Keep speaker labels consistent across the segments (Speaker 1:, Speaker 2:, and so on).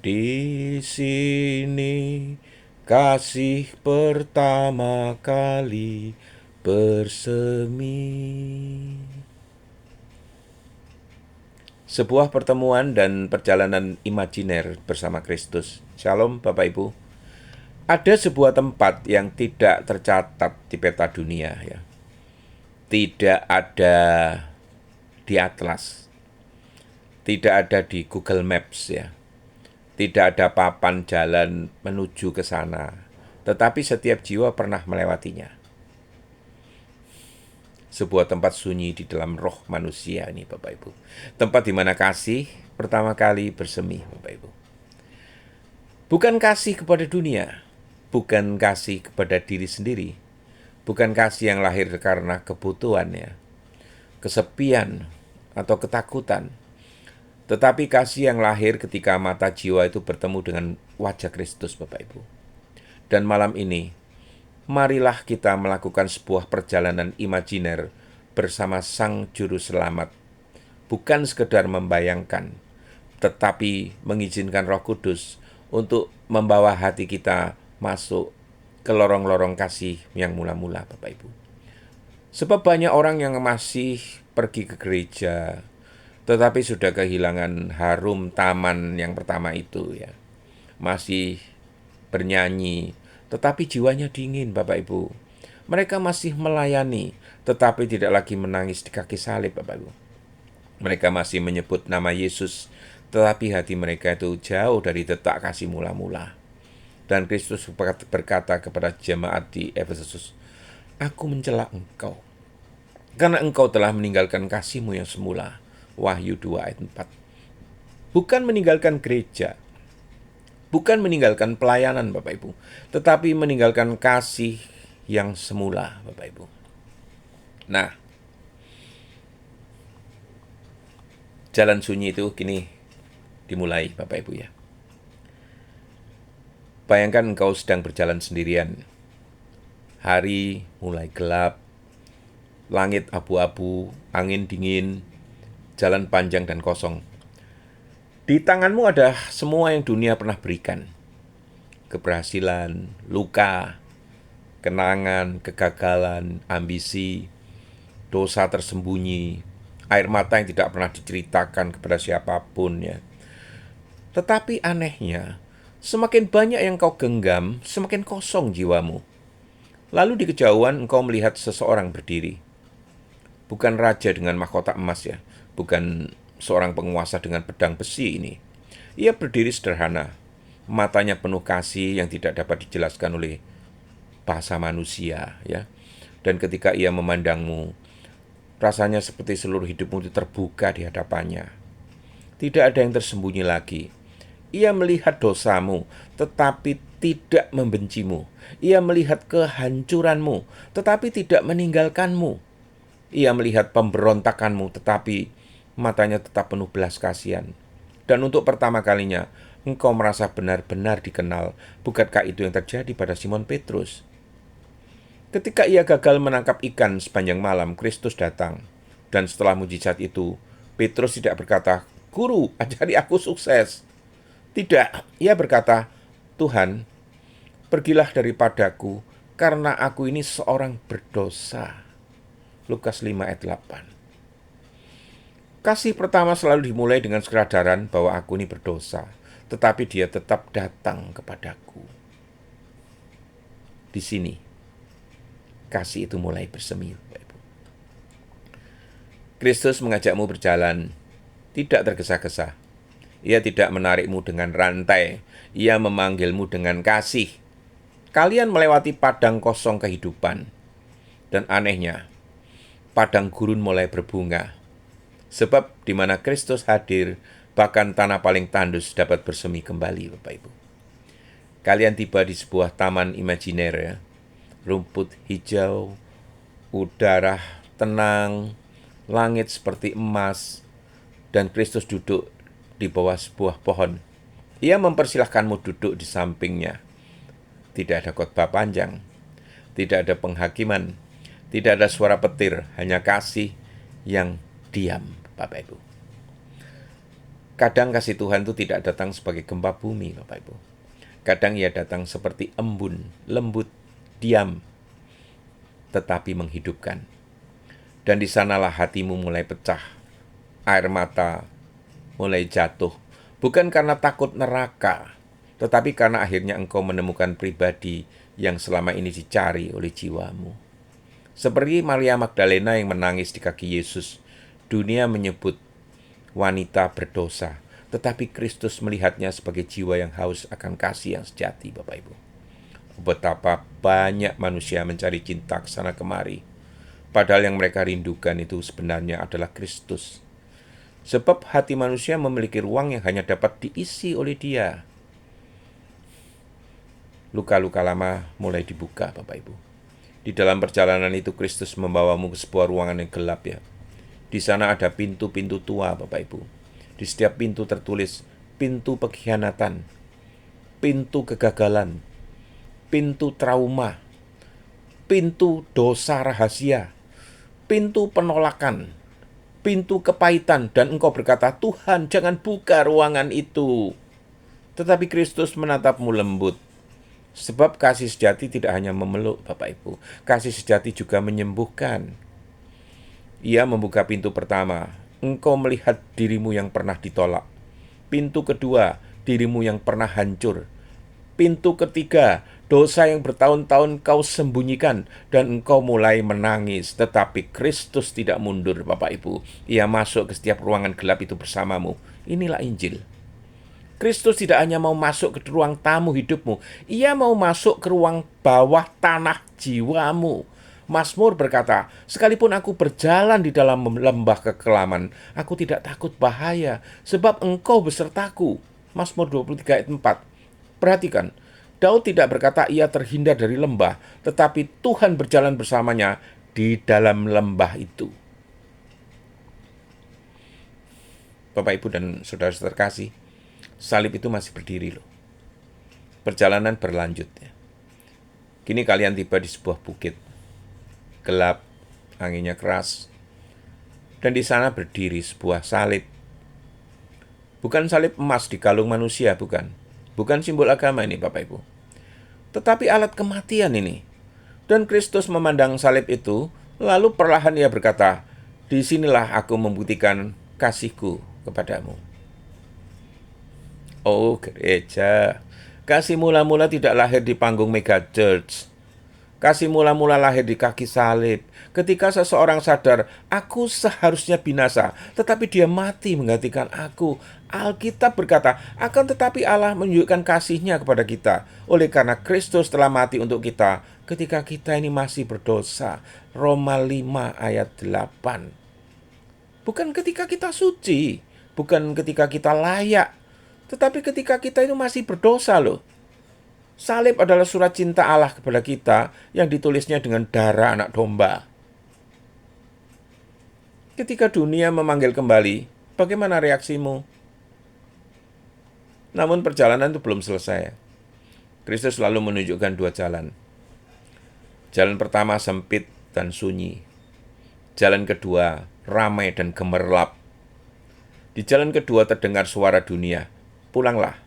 Speaker 1: Di sini kasih pertama kali bersemi. Sebuah pertemuan dan perjalanan imajiner bersama Kristus. Shalom Bapak Ibu. Ada sebuah tempat yang tidak tercatat di peta dunia ya. Tidak ada di atlas. Tidak ada di Google Maps ya. Tidak ada papan jalan menuju ke sana. Tetapi setiap jiwa pernah melewatinya. Sebuah tempat sunyi di dalam roh manusia ini Bapak Ibu. Tempat di mana kasih pertama kali bersemi Bapak Ibu. Bukan kasih kepada dunia, bukan kasih kepada diri sendiri, bukan kasih yang lahir karena kebutuhan ya, kesepian atau ketakutan, tetapi kasih yang lahir ketika mata jiwa itu bertemu dengan wajah Kristus Bapak Ibu. Dan malam ini, marilah kita melakukan sebuah perjalanan imajiner bersama Sang Juru Selamat. Bukan sekedar membayangkan, tetapi mengizinkan Roh Kudus untuk membawa hati kita masuk ke lorong-lorong kasih yang mula-mula Bapak Ibu. Sebab banyak orang yang masih pergi ke gereja, tetapi sudah kehilangan harum taman yang pertama itu ya. Masih bernyanyi, tetapi jiwanya dingin Bapak Ibu. Mereka masih melayani, tetapi tidak lagi menangis di kaki salib Bapak Ibu. Mereka masih menyebut nama Yesus, tetapi hati mereka itu jauh dari detak kasih mula-mula. Dan Kristus berkata kepada jemaat di Efesus, "Aku mencela engkau, karena engkau telah meninggalkan kasihmu yang semula." Wahyu 2 ayat 4. Bukan meninggalkan gereja, bukan meninggalkan pelayanan Bapak Ibu, tetapi meninggalkan kasih yang semula Bapak Ibu. Nah, jalan sunyi itu kini dimulai Bapak Ibu ya. Bayangkan engkau sedang berjalan sendirian. Hari mulai gelap, langit abu-abu, angin dingin, jalan panjang dan kosong. Di tanganmu ada semua yang dunia pernah berikan. Keberhasilan, luka, kenangan, kegagalan, ambisi, dosa tersembunyi, air mata yang tidak pernah diceritakan kepada siapapun ya. Tetapi anehnya, semakin banyak yang kau genggam, semakin kosong jiwamu. Lalu di kejauhan engkau melihat seseorang berdiri. Bukan raja dengan mahkota emas ya, bukan seorang penguasa dengan pedang besi ini. Ia berdiri sederhana, matanya penuh kasih yang tidak dapat dijelaskan oleh bahasa manusia ya. Dan ketika ia memandangmu, rasanya seperti seluruh hidupmu itu terbuka di hadapannya. Tidak ada yang tersembunyi lagi. Ia melihat dosamu, tetapi tidak membencimu. Ia melihat kehancuranmu, tetapi tidak meninggalkanmu. Ia melihat pemberontakanmu, tetapi matanya tetap penuh belas kasihan. Dan untuk pertama kalinya, engkau merasa benar-benar dikenal. Bukankah itu yang terjadi pada Simon Petrus? Ketika ia gagal menangkap ikan sepanjang malam, Kristus datang. Dan setelah mujizat itu, Petrus tidak berkata, "Guru, ajari aku sukses." Tidak, ia berkata, "Tuhan, pergilah daripadaku, karena aku ini seorang berdosa." Lukas 5 ayat 8. Kasih pertama selalu dimulai dengan kesadaran bahwa aku ini berdosa, tetapi dia tetap datang kepadaku. Di sini, kasih itu mulai bersemi. Kristus mengajakmu berjalan, tidak tergesa-gesa. Ia tidak menarikmu dengan rantai, ia memanggilmu dengan kasih. Kalian melewati padang kosong kehidupan. Dan anehnya, padang gurun mulai berbunga. Sebab di mana Kristus hadir, bahkan tanah paling tandus dapat bersemi kembali, Bapak Ibu. Kalian tiba di sebuah taman imajiner ya. Rumput hijau, udara tenang, langit seperti emas, dan Kristus duduk di bawah sebuah pohon. Ia mempersilahkanmu duduk di sampingnya. Tidak ada khotbah panjang, tidak ada penghakiman, tidak ada suara petir, hanya kasih yang diam, Bapak Ibu. Kadang kasih Tuhan itu tidak datang sebagai gempa bumi, Bapak Ibu. Kadang ia datang seperti embun, lembut, diam, tetapi menghidupkan. Dan di sanalah hatimu mulai pecah, air mata mulai jatuh. Bukan karena takut neraka, tetapi karena akhirnya engkau menemukan pribadi yang selama ini dicari oleh jiwamu. Seperti Maria Magdalena yang menangis di kaki Yesus, dunia menyebut wanita berdosa, tetapi Kristus melihatnya sebagai jiwa yang haus akan kasih yang sejati, Bapak Ibu. Betapa banyak manusia mencari cinta ke sana kemari, padahal yang mereka rindukan itu sebenarnya adalah Kristus. Sebab hati manusia memiliki ruang yang hanya dapat diisi oleh Dia. Luka-luka lama mulai dibuka, Bapak Ibu. Di dalam perjalanan itu Kristus membawamu ke sebuah ruangan yang gelap ya. Di sana ada pintu-pintu tua, Bapak Ibu. Di setiap pintu tertulis pintu pengkhianatan, pintu kegagalan, pintu trauma, pintu dosa rahasia, pintu penolakan, pintu kepahitan, dan engkau berkata, Tuhan jangan buka ruangan itu. Tetapi Kristus menatapmu lembut. Sebab kasih sejati tidak hanya memeluk, Bapak Ibu. Kasih sejati juga menyembuhkan. Ia membuka pintu pertama, engkau melihat dirimu yang pernah ditolak. Pintu kedua, dirimu yang pernah hancur. Pintu ketiga, dosa yang bertahun-tahun kau sembunyikan dan engkau mulai menangis. Tetapi Kristus tidak mundur, Bapak Ibu. Ia masuk ke setiap ruangan gelap itu bersamamu. Inilah Injil. Kristus tidak hanya mau masuk ke ruang tamu hidupmu, Ia mau masuk ke ruang bawah tanah jiwamu. Mazmur berkata, sekalipun aku berjalan di dalam lembah kekelaman, aku tidak takut bahaya, sebab engkau besertaku. Mazmur 23 ayat 4. Perhatikan, Daud tidak berkata ia terhindar dari lembah, tetapi Tuhan berjalan bersamanya di dalam lembah itu. Bapak, Ibu, dan saudara-saudara terkasih, salib itu masih berdiri loh. Perjalanan berlanjut ya. Kini kalian tiba di sebuah bukit. Gelap, anginnya keras. Dan di sana berdiri sebuah salib. Bukan salib emas di kalung manusia, bukan. Bukan simbol agama ini, Bapak Ibu. Tetapi alat kematian ini. Dan Kristus memandang salib itu, lalu perlahan ia berkata, disinilah aku membuktikan kasihku kepadamu. Oh gereja, kasih mula-mula tidak lahir di panggung mega church. Kasih mula-mula lahir di kaki salib. Ketika seseorang sadar, aku seharusnya binasa, tetapi dia mati menggantikan aku. Alkitab berkata, akan tetapi Allah menunjukkan kasih-Nya kepada kita. Oleh karena Kristus telah mati untuk kita, ketika kita ini masih berdosa. Roma 5 ayat 8. Bukan ketika kita suci, bukan ketika kita layak, tetapi ketika kita itu masih berdosa loh. Salib adalah surat cinta Allah kepada kita yang ditulisnya dengan darah anak domba. Ketika dunia memanggil kembali, bagaimana reaksimu? Namun perjalanan itu belum selesai. Kristus selalu menunjukkan dua jalan. Jalan pertama sempit dan sunyi. Jalan kedua ramai dan gemerlap. Di jalan kedua terdengar suara dunia, pulanglah.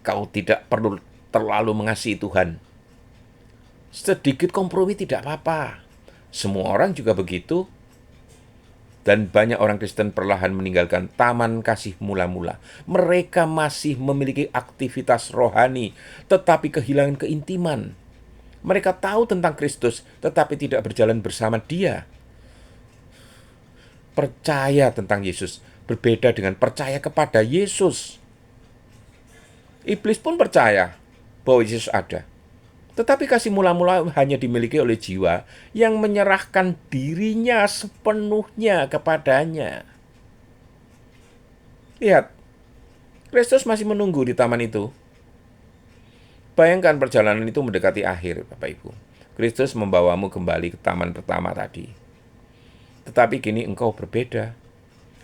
Speaker 1: Kau tidak perlu terlalu mengasihi Tuhan. Sedikit kompromi tidak apa-apa. Semua orang juga begitu. Dan banyak orang Kristen perlahan meninggalkan taman kasih mula-mula. Mereka masih memiliki aktivitas rohani, tetapi kehilangan keintiman. Mereka tahu tentang Kristus, tetapi tidak berjalan bersama Dia. Percaya tentang Yesus berbeda dengan percaya kepada Yesus. Iblis pun percaya bahwa Yesus ada. Tetapi kasih mula-mula hanya dimiliki oleh jiwa yang menyerahkan dirinya sepenuhnya kepadanya. Lihat, Kristus masih menunggu di taman itu. Bayangkan perjalanan itu mendekati akhir, Bapak Ibu. Kristus membawamu kembali ke taman pertama tadi. Tetapi kini engkau berbeda.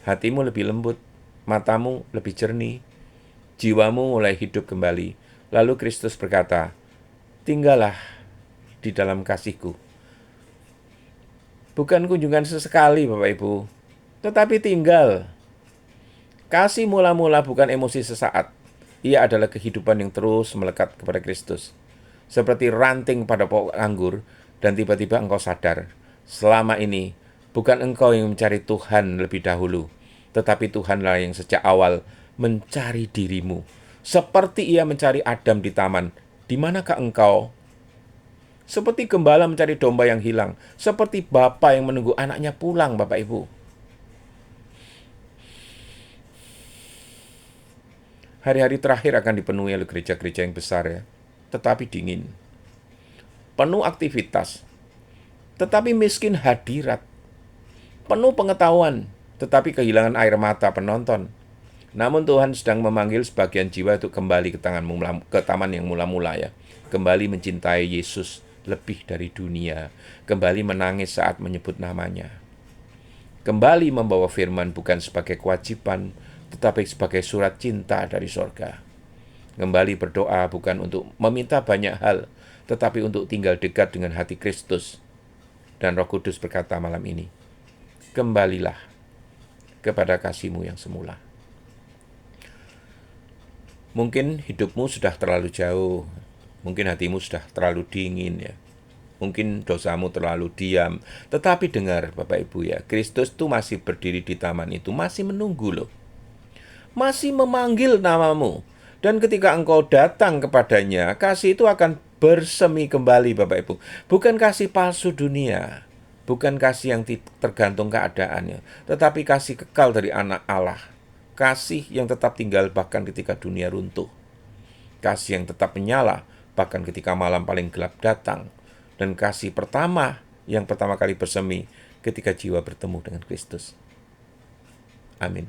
Speaker 1: Hatimu lebih lembut, matamu lebih jernih, jiwamu mulai hidup kembali. Lalu Kristus berkata, tinggallah di dalam kasihku. Bukan kunjungan sesekali, Bapak Ibu, tetapi tinggal. Kasih mula-mula bukan emosi sesaat. Ia adalah kehidupan yang terus melekat kepada Kristus. Seperti ranting pada pokok anggur, dan tiba-tiba engkau sadar, selama ini bukan engkau yang mencari Tuhan lebih dahulu, tetapi Tuhanlah yang sejak awal mencari dirimu. Seperti ia mencari Adam di taman. Di manakah engkau? Seperti gembala mencari domba yang hilang. Seperti bapa yang menunggu anaknya pulang, Bapak Ibu. Hari-hari terakhir akan dipenuhi oleh gereja-gereja yang besar ya, tetapi dingin. Penuh aktivitas, tetapi miskin hadirat. Penuh pengetahuan, tetapi kehilangan air mata penonton. Namun Tuhan sedang memanggil sebagian jiwa untuk kembali ke taman yang mula-mula ya. Kembali mencintai Yesus lebih dari dunia. Kembali menangis saat menyebut namanya. Kembali membawa firman bukan sebagai kewajiban, tetapi sebagai surat cinta dari sorga. Kembali berdoa bukan untuk meminta banyak hal, tetapi untuk tinggal dekat dengan hati Kristus. Dan Roh Kudus berkata malam ini, kembalilah kepada kasih-Mu yang semula. Mungkin hidupmu sudah terlalu jauh, mungkin hatimu sudah terlalu dingin ya. Mungkin dosamu terlalu diam. Tetapi dengar Bapak Ibu ya, Kristus tuh masih berdiri di taman itu, masih menunggu loh. Masih memanggil namamu. Dan ketika engkau datang kepadanya, kasih itu akan bersemi kembali Bapak Ibu. Bukan kasih palsu dunia, bukan kasih yang tergantung keadaannya, tetapi kasih kekal dari anak Allah. Kasih yang tetap tinggal bahkan ketika dunia runtuh. Kasih yang tetap menyala bahkan ketika malam paling gelap datang. Dan kasih pertama yang pertama kali bersemi ketika jiwa bertemu dengan Kristus. Amin.